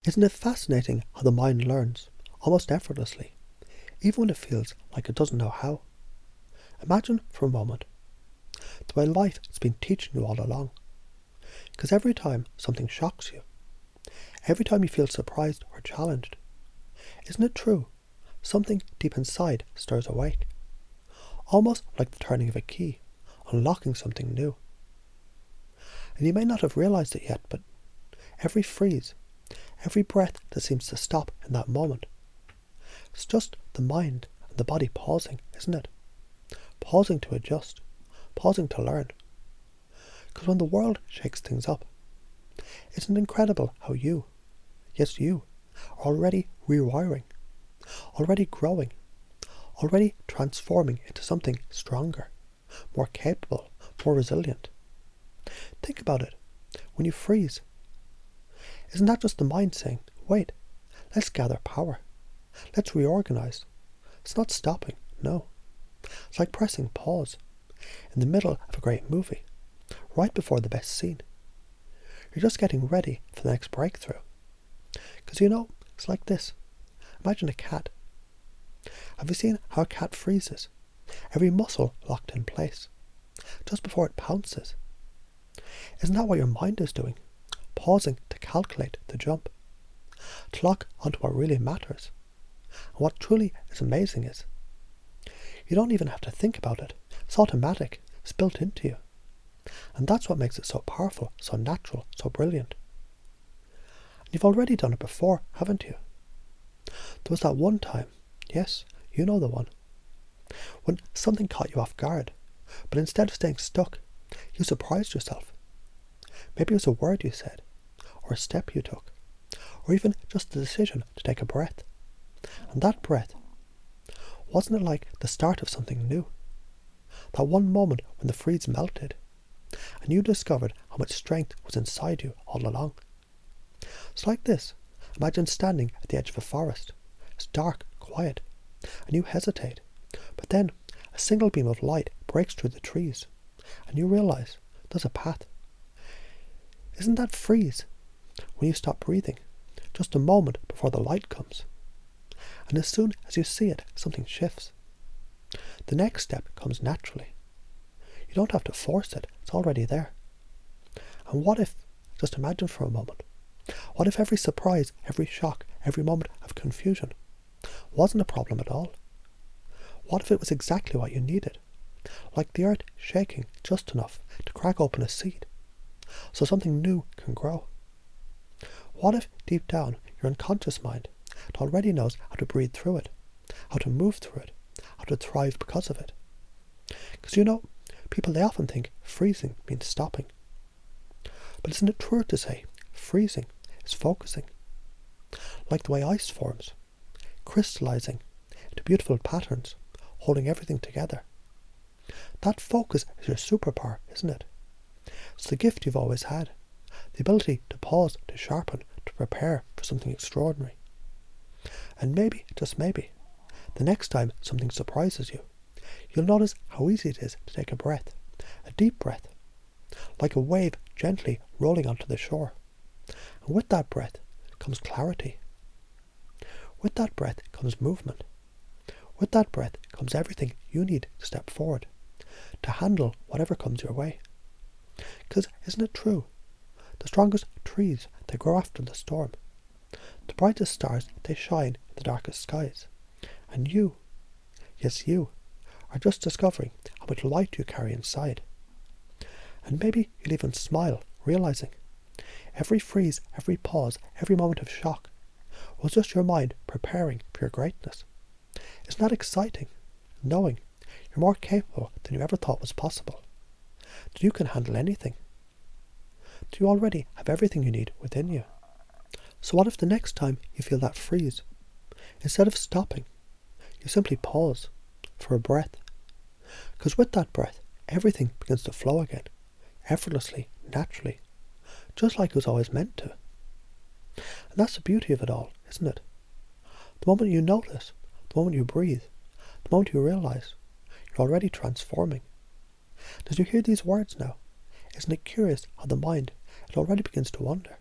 Isn't it fascinating how the mind learns, almost effortlessly, even when it feels like it doesn't know how? Imagine for a moment the way life has been teaching you all along. Because every time something shocks you, every time you feel surprised or challenged, isn't it true? Something deep inside stirs awake, almost like the turning of a key, unlocking something new. And you may not have realized it yet, but every freeze, every breath that seems to stop in that moment, it's just the mind and the body pausing, isn't it? Pausing to adjust, pausing to learn. Because when the world shakes things up, isn't it incredible how you, yes you, are already rewiring, already growing, already transforming into something stronger, more capable, more resilient. Think about it. When you freeze, isn't that just the mind saying, wait, let's gather power. Let's reorganize. It's not stopping, no. It's like pressing pause in the middle of a great movie, right before the best scene. You're just getting ready for the next breakthrough. Because it's like this. Imagine a cat. Have you seen how a cat freezes? Every muscle locked in place, just before it pounces. Isn't that what your mind is doing? Pausing to calculate the jump, to lock onto what really matters. And what truly is amazing is, you don't even have to think about it. It's automatic. It's built into you. And that's what makes it so powerful, so natural, so brilliant. And you've already done it before, haven't you? There was that one time, yes, you know the one, when something caught you off guard, but instead of staying stuck, you surprised yourself. Maybe it was a word you said, or a step you took, or even just the decision to take a breath. And that breath, wasn't it like the start of something new? That one moment when the freeze melted, and you discovered how much strength was inside you all along. It's like this. Imagine standing at the edge of a forest. It's dark, quiet, and you hesitate. But then a single beam of light breaks through the trees, and you realize there's a path. Isn't that freeze? When you stop breathing, just a moment before the light comes. And as soon as you see it, something shifts. The next step comes naturally. You don't have to force it, it's already there. And what if, just imagine for a moment, what if every surprise, every shock, every moment of confusion wasn't a problem at all? What if it was exactly what you needed? Like the earth shaking just enough to crack open a seed, so something new can grow. What if deep down your unconscious mind already knows how to breathe through it, how to move through it, how to thrive because of it? Because people, they often think freezing means stopping. But isn't it truer to say freezing is focusing? Like the way ice forms, crystallizing into beautiful patterns, holding everything together. That focus is your superpower, isn't it? It's the gift you've always had, the ability to pause, to sharpen, to prepare for something extraordinary. And maybe, just maybe, the next time something surprises you, you'll notice how easy it is to take a breath, a deep breath, like a wave gently rolling onto the shore. And with that breath comes clarity. With that breath comes movement. With that breath comes everything you need to step forward, to handle whatever comes your way. Because isn't it true? The strongest trees, they grow after the storm. The brightest stars, they shine in the darkest skies. And you, yes you, are just discovering how much light you carry inside. And maybe you'll even smile, realizing every freeze, every pause, every moment of shock was just your mind preparing for your greatness. Isn't that exciting? Knowing you're more capable than you ever thought was possible. That you can handle anything. That you already have everything you need within you. So what if the next time you feel that freeze, instead of stopping, you simply pause for a breath? Because with that breath, everything begins to flow again, effortlessly, naturally, just like it was always meant to. And that's the beauty of it all, isn't it? The moment you notice, the moment you breathe, the moment you realize, you're already transforming. As you hear these words now, isn't it curious how the mind, it already begins to wander,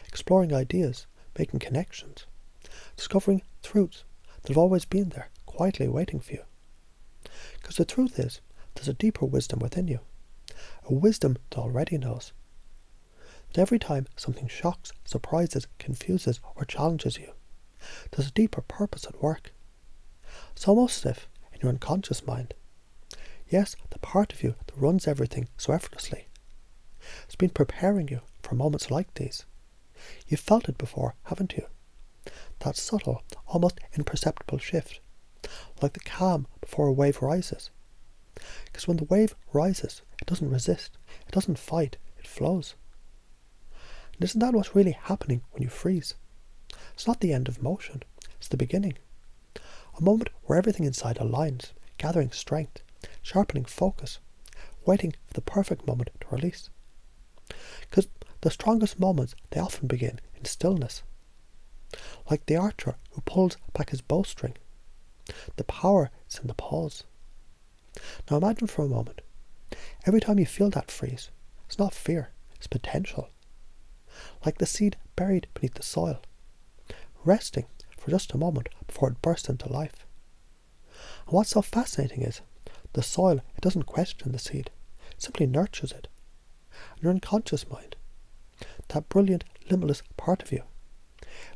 exploring ideas, making connections, discovering truths that have always been there, quietly waiting for you. Because the truth is, there's a deeper wisdom within you, a wisdom that already knows that every time something shocks, surprises, confuses, or challenges you, there's a deeper purpose at work. It's almost as if, in your unconscious mind, yes, the part of you that runs everything so effortlessly, it's been preparing you for moments like these. You've felt it before, haven't you? That subtle, almost imperceptible shift, like the calm before a wave rises. Because when the wave rises, it doesn't resist, it doesn't fight, it flows. And isn't that what's really happening when you freeze? It's not the end of motion, it's the beginning. A moment where everything inside aligns, gathering strength, sharpening focus, waiting for the perfect moment to release. Because the strongest moments, they often begin in stillness. Like the archer who pulls back his bowstring. The power is in the pause. Now imagine for a moment, every time you feel that freeze, it's not fear, it's potential. Like the seed buried beneath the soil, resting for just a moment before it bursts into life. And what's so fascinating is, the soil, it doesn't question the seed, it simply nurtures it. And your unconscious mind, that brilliant, limitless part of you,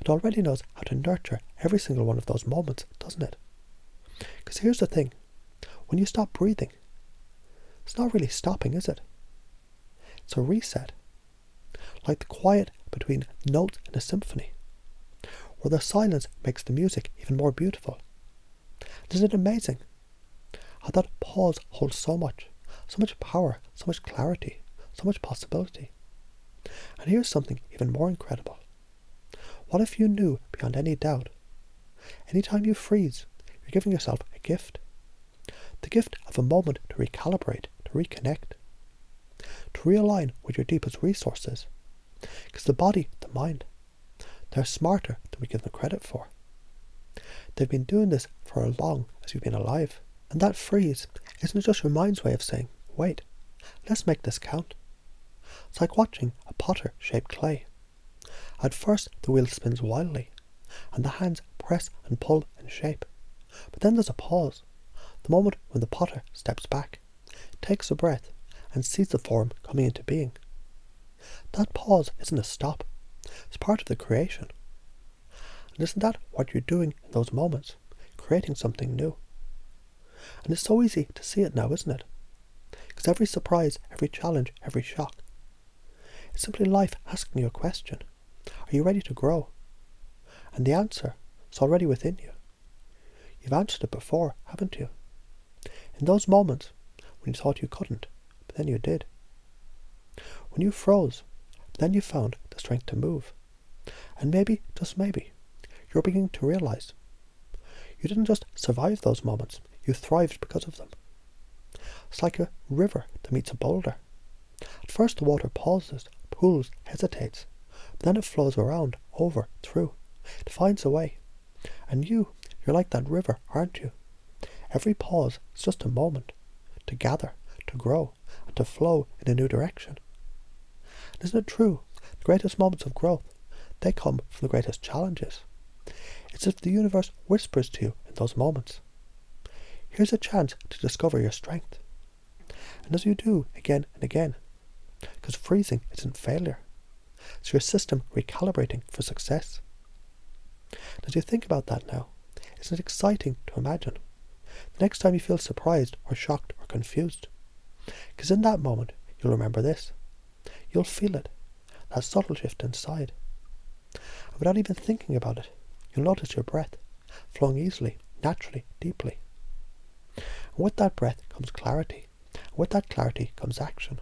it already knows how to nurture every single one of those moments, doesn't it? Because here's the thing, when you stop breathing, it's not really stopping, is it? It's a reset. Like the quiet between notes in a symphony, where the silence makes the music even more beautiful. Isn't it amazing how that pause holds so much power, so much clarity, so much possibility? And here's something even more incredible. What if you knew beyond any doubt, anytime you freeze, you're giving yourself a gift? The gift of a moment to recalibrate, to reconnect, to realign with your deepest resources. Because the body, the mind, they're smarter than we give them credit for. They've been doing this for as long as you've been alive. And that freeze isn't just your mind's way of saying, wait, let's make this count. It's like watching a potter shape clay. At first the wheel spins wildly, and the hands press and pull and shape. But then there's a pause, the moment when the potter steps back, takes a breath, and sees the form coming into being. That pause isn't a stop, it's part of the creation. And isn't that what you're doing in those moments? Creating something new. And it's so easy to see it now, isn't it? Because every surprise, every challenge, every shock, it's simply life asking you a question. Are you ready to grow? And the answer is already within you. You've answered it before, haven't you? In those moments when you thought you couldn't, but then you did. When you froze, but then you found the strength to move. And maybe, just maybe, you're beginning to realize you didn't just survive those moments, you thrived because of them. It's like a river that meets a boulder. At first the water pauses, pools, hesitates, but then it flows around, over, through. It finds a way. And you're like that river, aren't you? Every pause is just a moment to gather, to grow, and to flow in a new direction. And isn't it true? The greatest moments of growth, they come from the greatest challenges. It's as if the universe whispers to you in those moments. Here's a chance to discover your strength. And as you do again and again, because freezing isn't failure, it's your system recalibrating for success. And as you think about that now, isn't it exciting to imagine the next time you feel surprised or shocked or confused? Because in that moment, you'll remember this. You'll feel it, that subtle shift inside. And without even thinking about it, you'll notice your breath flowing easily, naturally, deeply. And with that breath comes clarity. And with that clarity comes action.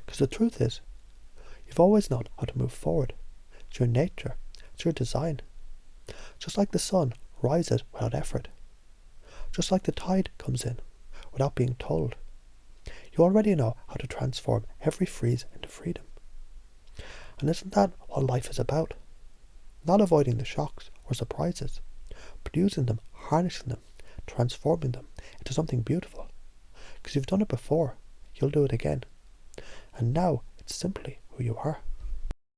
Because the truth is, you've always known how to move forward. It's your nature. It's your design. Just like the sun rises without effort. Just like the tide comes in without being told. You already know how to transform every freeze into freedom. And isn't that what life is about? Not avoiding the shocks or surprises, but using them, harnessing them, transforming them into something beautiful. Because you've done it before, you'll do it again. And now it's simply who you are.